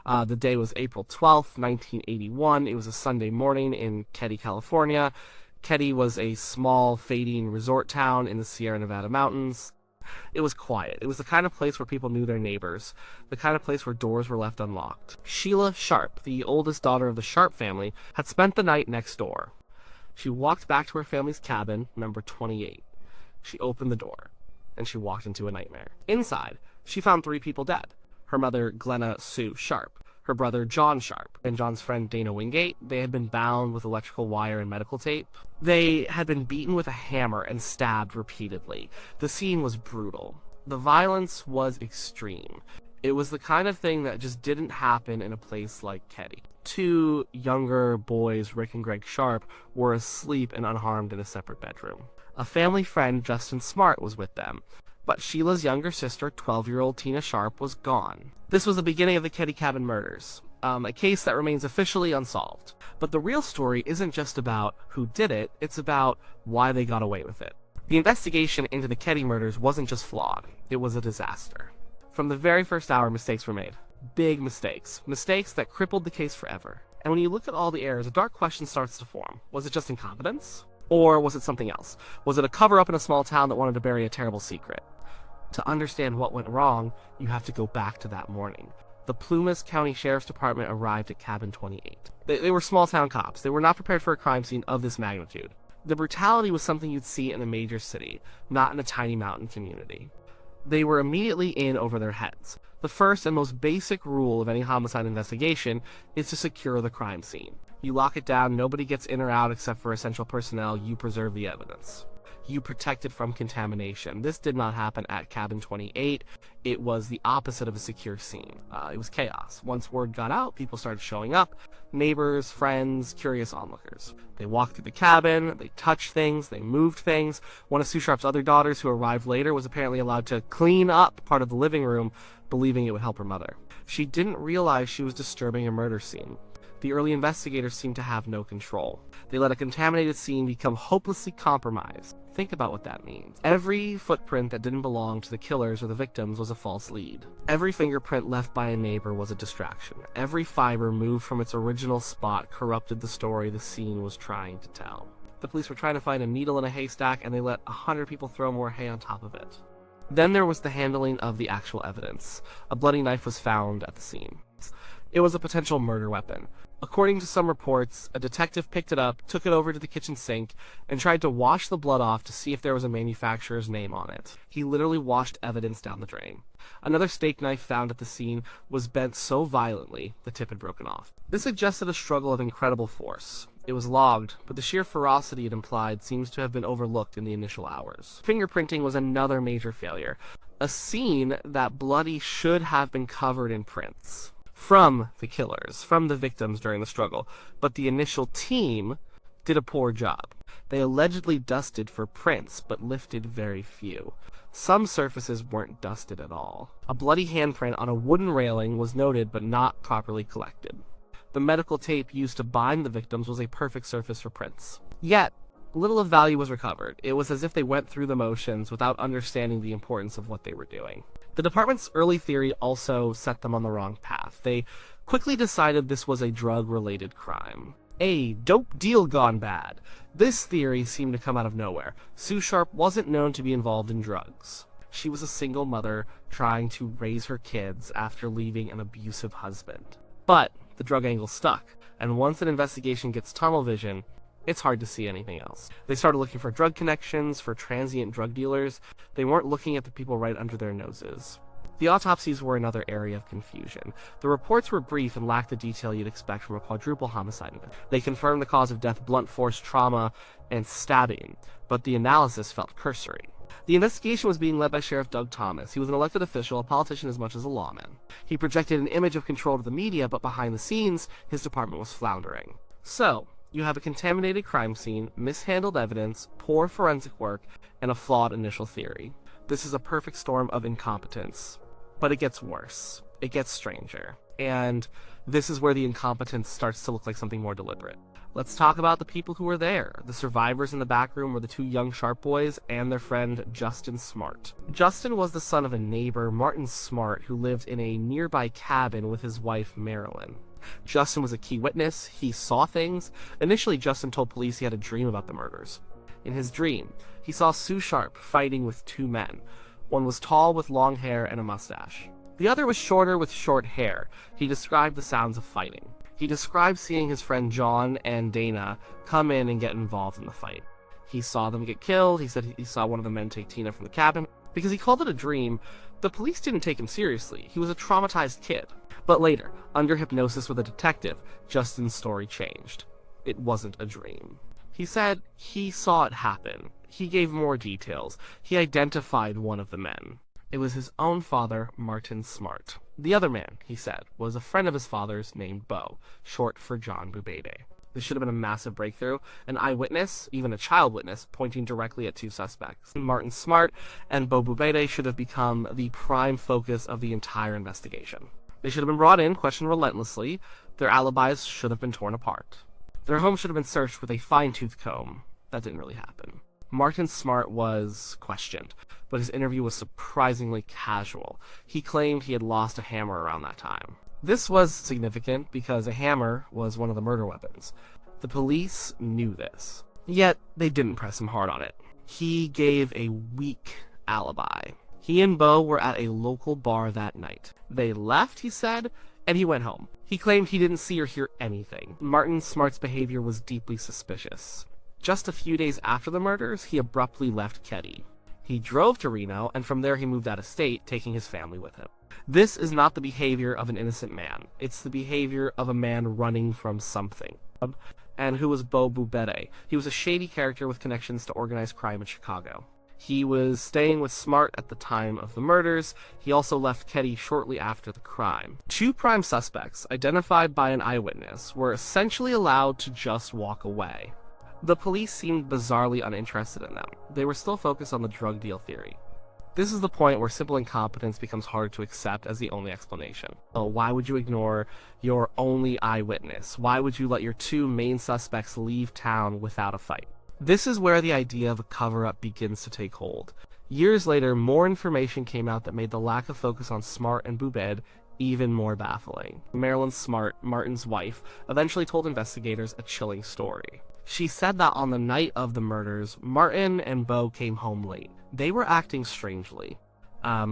The day was April 12th, 1981. It was a Sunday morning in Keddie, California. Keddie was a small, fading resort town in the Sierra Nevada mountains. It was quiet. It was the kind of place where people knew their neighbors, the kind of place where doors were left unlocked. Sheila Sharp, the oldest daughter of the Sharp family, had spent the night next door. She walked back to her family's cabin, number 28. She opened the door, and she walked into a nightmare. Inside, she found 3 people dead. Her mother, Glenna Sue Sharp, her brother, John Sharp, and John's friend, Dana Wingate. They had been bound with electrical wire and medical tape. They had been beaten with a hammer and stabbed repeatedly. The scene was brutal. The violence was extreme. It was the kind of thing that just didn't happen in a place like Keddie. 2 younger boys, Rick and Greg Sharp, were asleep and unharmed in a separate bedroom. A family friend, Justin Smartt, was with them, but Sheila's younger sister, 12-year-old Tina Sharp, was gone. This was the beginning of the Keddie Cabin Murders, a case that remains officially unsolved. But the real story isn't just about who did it, it's about why they got away with it. The investigation into the Keddie murders wasn't just flawed, it was a disaster. From the very first hour, mistakes were made. Big mistakes. Mistakes that crippled the case forever. And when you look at all the errors, a dark question starts to form. Was it just incompetence? Or was it something else? Was it a cover-up in a small town that wanted to bury a terrible secret? To understand what went wrong, you have to go back to that morning. The Plumas County Sheriff's Department arrived at Cabin 28. They were small-town cops. They were not prepared for a crime scene of this magnitude. The brutality was something you'd see in a major city, not in a tiny mountain community. They were immediately in over their heads. The first and most basic rule of any homicide investigation is to secure the crime scene. You lock it down, nobody gets in or out except for essential personnel, you preserve the evidence. You protect it from contamination. This did not happen at Cabin 28. It was the opposite of a secure scene. It was chaos. Once word got out, people started showing up. Neighbors, friends, curious onlookers. They walked through the cabin, they touched things, they moved things. One of Sue Sharp's other daughters, who arrived later, was apparently allowed to clean up part of the living room, believing it would help her mother. She didn't realize she was disturbing a murder scene. The early investigators seemed to have no control. They let a contaminated scene become hopelessly compromised. Think about what that means. Every footprint that didn't belong to the killers or the victims was a false lead. Every fingerprint left by a neighbor was a distraction. Every fiber moved from its original spot corrupted the story the scene was trying to tell. The police were trying to find a needle in a haystack, and they let 100 people throw more hay on top of it. Then there was the handling of the actual evidence. A bloody knife was found at the scene. It was a potential murder weapon. According to some reports, a detective picked it up, took it over to the kitchen sink, and tried to wash the blood off to see if there was a manufacturer's name on it. He literally washed evidence down the drain. Another steak knife found at the scene was bent so violently the tip had broken off. This suggested a struggle of incredible force. It was logged, but the sheer ferocity it implied seems to have been overlooked in the initial hours. Fingerprinting was another major failure. A scene that bloody should have been covered in prints. From the killers, from the victims during the struggle, but the initial team did a poor job. They allegedly dusted for prints, but lifted very few. Some surfaces weren't dusted at all. A bloody handprint on a wooden railing was noted, but not properly collected. The medical tape used to bind the victims was a perfect surface for prints. Yet, little of value was recovered. It was as if they went through the motions without understanding the importance of what they were doing. The department's early theory also set them on the wrong path. They quickly decided this was a drug-related crime. A dope deal gone bad. This theory seemed to come out of nowhere. Sue Sharp wasn't known to be involved in drugs. She was a single mother trying to raise her kids after leaving an abusive husband. But the drug angle stuck, and once an investigation gets tunnel vision, it's hard to see anything else. They started looking for drug connections, for transient drug dealers. They weren't looking at the people right under their noses. The autopsies were another area of confusion. The reports were brief and lacked the detail you'd expect from a quadruple homicide. They confirmed the cause of death, blunt force trauma, and stabbing, but the analysis felt cursory. The investigation was being led by Sheriff Doug Thomas. He was an elected official, a politician as much as a lawman. He projected an image of control to the media, but behind the scenes, his department was floundering. So, you have a contaminated crime scene, mishandled evidence, poor forensic work, and a flawed initial theory. This is a perfect storm of incompetence. But it gets worse. It gets stranger. And this is where the incompetence starts to look like something more deliberate. Let's talk about the people who were there. The survivors in the back room were the two young Sharp boys and their friend Justin Smartt. Justin was the son of a neighbor, Martin Smartt, who lived in a nearby cabin with his wife, Marilyn. Justin was a key witness. He saw things. Initially, Justin told police he had a dream about the murders. In his dream, he saw Sue Sharp fighting with two men. One was tall with long hair and a mustache. The other was shorter with short hair. He described the sounds of fighting. He described seeing his friend John and Dana come in and get involved in the fight. He saw them get killed. He said he saw one of the men take Tina from the cabin. Because he called it a dream, the police didn't take him seriously. He was a traumatized kid. But later, under hypnosis with a detective, Justin's story changed. It wasn't a dream. He said he saw it happen. He gave more details. He identified one of the men. It was his own father, Martin Smartt. The other man, he said, was a friend of his father's named Bo, short for John Boubede. This should have been a massive breakthrough. An eyewitness, even a child witness, pointing directly at two suspects. Martin Smartt and Bo Boubede should have become the prime focus of the entire investigation. They should have been brought in, questioned relentlessly. Their alibis should have been torn apart. Their home should have been searched with a fine-tooth comb. That didn't really happen. Martin Smartt was questioned, but his interview was surprisingly casual. He claimed he had lost a hammer around that time. This was significant because a hammer was one of the murder weapons. The police knew this, yet they didn't press him hard on it. He gave a weak alibi. He and Bo were at a local bar that night. They left, he said, and he went home. He claimed he didn't see or hear anything. Martin Smartt's behavior was deeply suspicious. Just a few days after the murders, he abruptly left Keddie. He drove to Reno, and from there he moved out of state, taking his family with him. This is not the behavior of an innocent man. It's the behavior of a man running from something. And who was Bo Boubede? He was a shady character with connections to organized crime in Chicago. He was staying with Smartt at the time of the murders. He also left Keddie shortly after the crime. Two prime suspects, identified by an eyewitness, were essentially allowed to just walk away. The police seemed bizarrely uninterested in them. They were still focused on the drug deal theory. This is the point where simple incompetence becomes hard to accept as the only explanation. So why would you ignore your only eyewitness? Why would you let your two main suspects leave town without a fight? This is where the idea of a cover-up begins to take hold. Years later, more information came out that made the lack of focus on Smartt and Boubede even more baffling. Marilyn Smartt, Martin's wife, eventually told investigators a chilling story. She said that on the night of the murders, Martin and Bo came home late. They were acting strangely.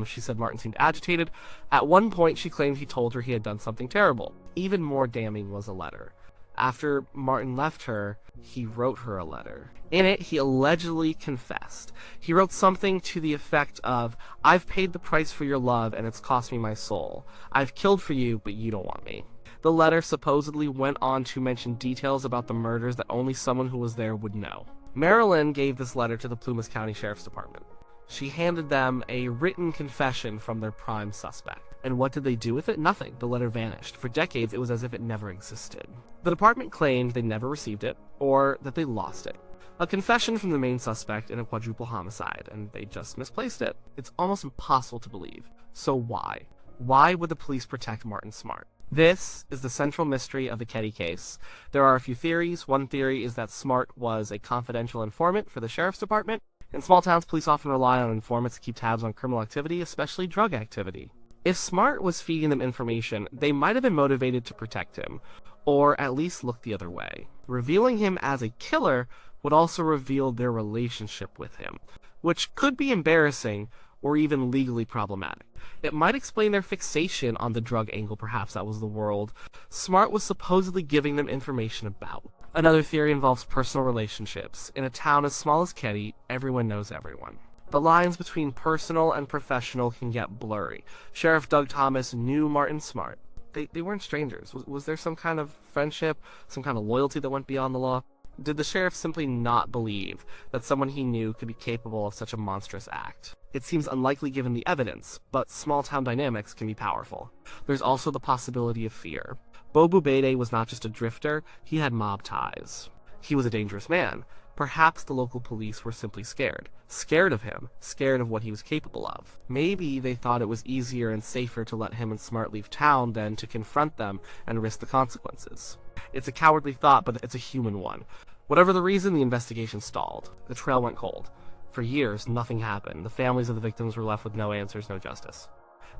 She said Martin seemed agitated. At one point, she claimed he told her he had done something terrible. Even more damning was a letter. After Martin left her, he wrote her a letter. In it, he allegedly confessed. He wrote something to the effect of, "I've paid the price for your love and it's cost me my soul. I've killed for you, but you don't want me." The letter supposedly went on to mention details about the murders that only someone who was there would know. Marilyn gave this letter to the Plumas County Sheriff's Department. She handed them a written confession from their prime suspect. And what did they do with it? Nothing. The letter vanished. For decades, it was as if it never existed. The department claimed they never received it, or that they lost it. A confession from the main suspect in a quadruple homicide, and they just misplaced it. It's almost impossible to believe. So why? Why would the police protect Martin Smartt? This is the central mystery of the Keddie case. There are a few theories. One theory is that Smartt was a confidential informant for the sheriff's department. In small towns, police often rely on informants to keep tabs on criminal activity, especially drug activity. If Smartt was feeding them information, they might have been motivated to protect him, or at least look the other way. Revealing him as a killer would also reveal their relationship with him, which could be embarrassing or even legally problematic. It might explain their fixation on the drug angle. Perhaps that was the world Smartt was supposedly giving them information about. Another theory involves personal relationships. In a town as small as Keddie, everyone knows everyone. The lines between personal and professional can get blurry. Sheriff Doug Thomas knew Martin Smartt. They weren't strangers. Was there some kind of friendship, some kind of loyalty that went beyond the law? Did the sheriff simply not believe that someone he knew could be capable of such a monstrous act? It seems unlikely given the evidence, but small-town dynamics can be powerful. There's also the possibility of fear. Bo Boubede was not just a drifter, he had mob ties. He was a dangerous man. Perhaps the local police were simply scared. Scared of him. Scared of what he was capable of. Maybe they thought it was easier and safer to let him and Smartt leave town than to confront them and risk the consequences. It's a cowardly thought, but it's a human one. Whatever the reason, the investigation stalled. The trail went cold. For years, nothing happened. The families of the victims were left with no answers, no justice.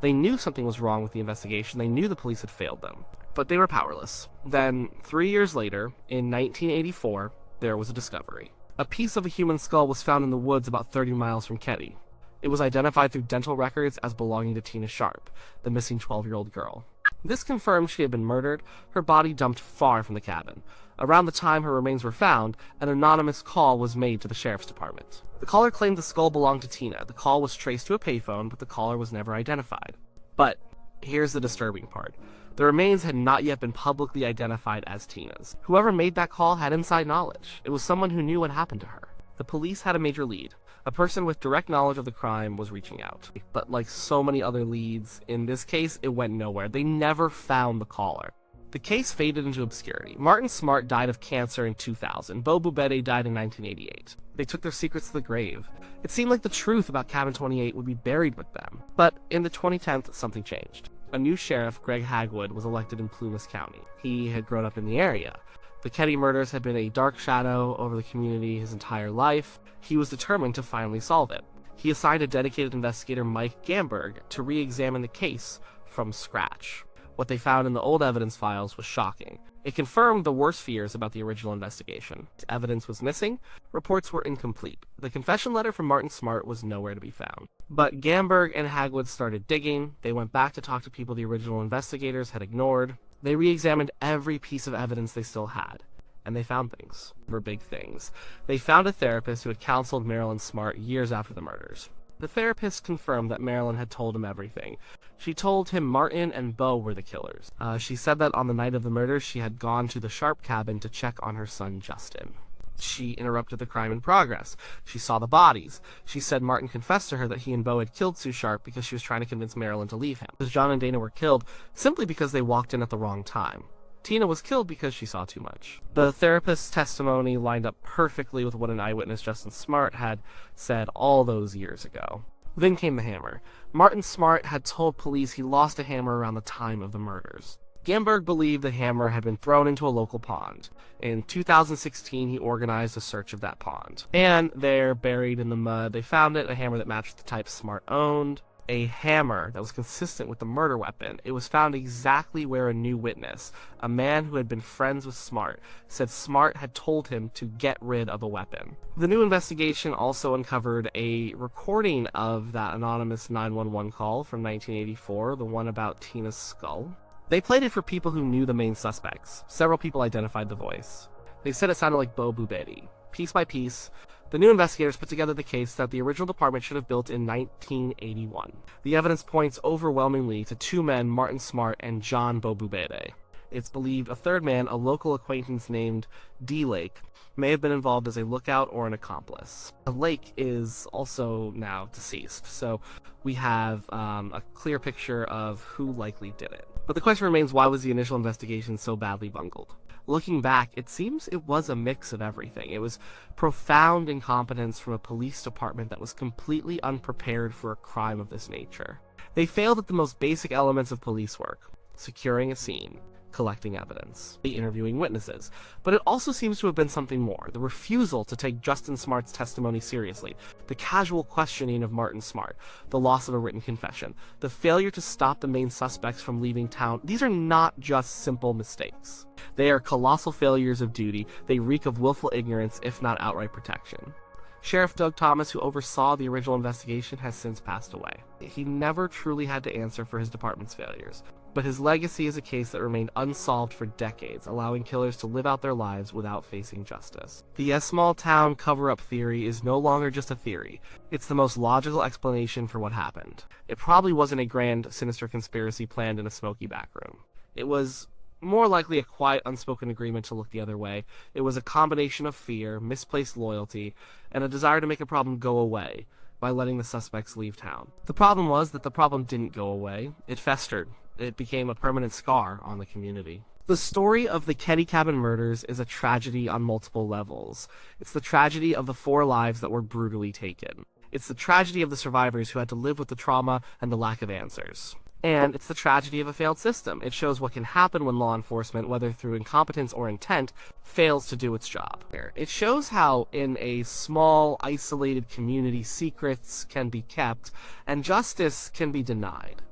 They knew something was wrong with the investigation. They knew the police had failed them. But they were powerless. Then, 3 years later, in 1984, there was a discovery. A piece of a human skull was found in the woods about 30 miles from Keddie. It was identified through dental records as belonging to Tina Sharp, the missing 12-year-old girl. This confirmed she had been murdered, her body dumped far from the cabin. Around the time her remains were found, an anonymous call was made to the sheriff's department. The caller claimed the skull belonged to Tina. The call was traced to a payphone, but the caller was never identified. But here's the disturbing part. The remains had not yet been publicly identified as Tina's. Whoever made that call had inside knowledge. It was someone who knew what happened to her. The police had a major lead. A person with direct knowledge of the crime was reaching out. But like so many other leads, in this case, it went nowhere. They never found the caller. The case faded into obscurity. Martin Smartt died of cancer in 2000. Boubede died in 1988. They took their secrets to the grave. It seemed like the truth about Cabin 28 would be buried with them. But in the 2010s, something changed. A new sheriff, Greg Hagwood, was elected in Plumas County. He had grown up in the area. The Keddie murders had been a dark shadow over the community his entire life. He was determined to finally solve it. He assigned a dedicated investigator, Mike Gamberg, to re-examine the case from scratch. What they found in the old evidence files was shocking. It confirmed the worst fears about the original investigation. Evidence was missing, reports were incomplete. The confession letter from Martin Smartt was nowhere to be found. But Gamberg and Hagwood started digging. They went back to talk to people the original investigators had ignored. They re-examined every piece of evidence they still had. And they found things. Were big things. They found a therapist who had counseled Marilyn Smartt years after the murders. The therapist confirmed that Marilyn had told him everything. She told him Martin and Bo were the killers. She said that on the night of the murders, she had gone to the Sharp cabin to check on her son, Justin. She interrupted the crime in progress. She saw the bodies. She said Martin confessed to her that he and Bo had killed Sue Sharp because she was trying to convince Marilyn to leave him. John and Dana were killed simply because they walked in at the wrong time. Tina was killed because she saw too much. The therapist's testimony lined up perfectly with what an eyewitness, Justin Smartt, had said all those years ago. Then came the hammer. Martin Smartt had told police he lost a hammer around the time of the murders. Gamberg believed the hammer had been thrown into a local pond. In 2016, he organized a search of that pond. And there, buried in the mud, they found it, a hammer that matched the type Smartt owned. A hammer that was consistent with the murder weapon. It was found exactly where a new witness, a man who had been friends with Smartt, said Smartt had told him to get rid of a weapon. The new investigation also uncovered a recording of that anonymous 911 call from 1984, the one about Tina's skull. They played it for people who knew the main suspects. Several people identified the voice. They said it sounded like Boubede. Piece by piece, the new investigators put together the case that the original department should have built in 1981. The evidence points overwhelmingly to two men, Martin Smartt and John Boubede. It's believed a third man, a local acquaintance named D. Lake, may have been involved as a lookout or an accomplice. Lake is also now deceased, so we have a clear picture of who likely did it. But the question remains, why was the initial investigation so badly bungled? Looking back, it seems it was a mix of everything. It was profound incompetence from a police department that was completely unprepared for a crime of this nature. They failed at the most basic elements of police work: securing a scene, collecting evidence, interviewing witnesses. But it also seems to have been something more: the refusal to take Justin Smartt's testimony seriously, the casual questioning of Martin Smartt, the loss of a written confession, the failure to stop the main suspects from leaving town. These are not just simple mistakes. They are colossal failures of duty. They reek of willful ignorance, if not outright protection. Sheriff Doug Thomas, who oversaw the original investigation, has since passed away. He never truly had to answer for his department's failures, but his legacy is a case that remained unsolved for decades, allowing killers to live out their lives without facing justice. The small-town cover-up theory is no longer just a theory. It's the most logical explanation for what happened. It probably wasn't a grand, sinister conspiracy planned in a smoky backroom. It was more likely a quiet, unspoken agreement to look the other way. It was a combination of fear, misplaced loyalty, and a desire to make a problem go away by letting the suspects leave town. The problem was that the problem didn't go away. It festered. It became a permanent scar on the community. The story of the Keddie Cabin Murders is a tragedy on multiple levels. It's the tragedy of the 4 lives that were brutally taken. It's the tragedy of the survivors who had to live with the trauma and the lack of answers. And it's the tragedy of a failed system. It shows what can happen when law enforcement, whether through incompetence or intent, fails to do its job. It shows how, in a small, isolated community, secrets can be kept and justice can be denied.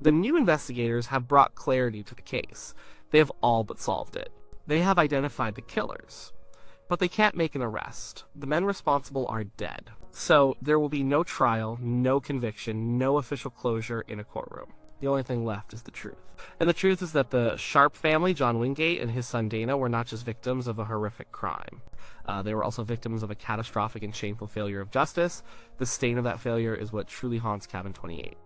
The new investigators have brought clarity to the case. They have all but solved it. They have identified the killers. But they can't make an arrest. The men responsible are dead. So there will be no trial, no conviction, no official closure in a courtroom. The only thing left is the truth. And the truth is that the Sharp family, John Wingate and his son Dana, were not just victims of a horrific crime. They were also victims of a catastrophic and shameful failure of justice. The stain of that failure is what truly haunts Cabin 28.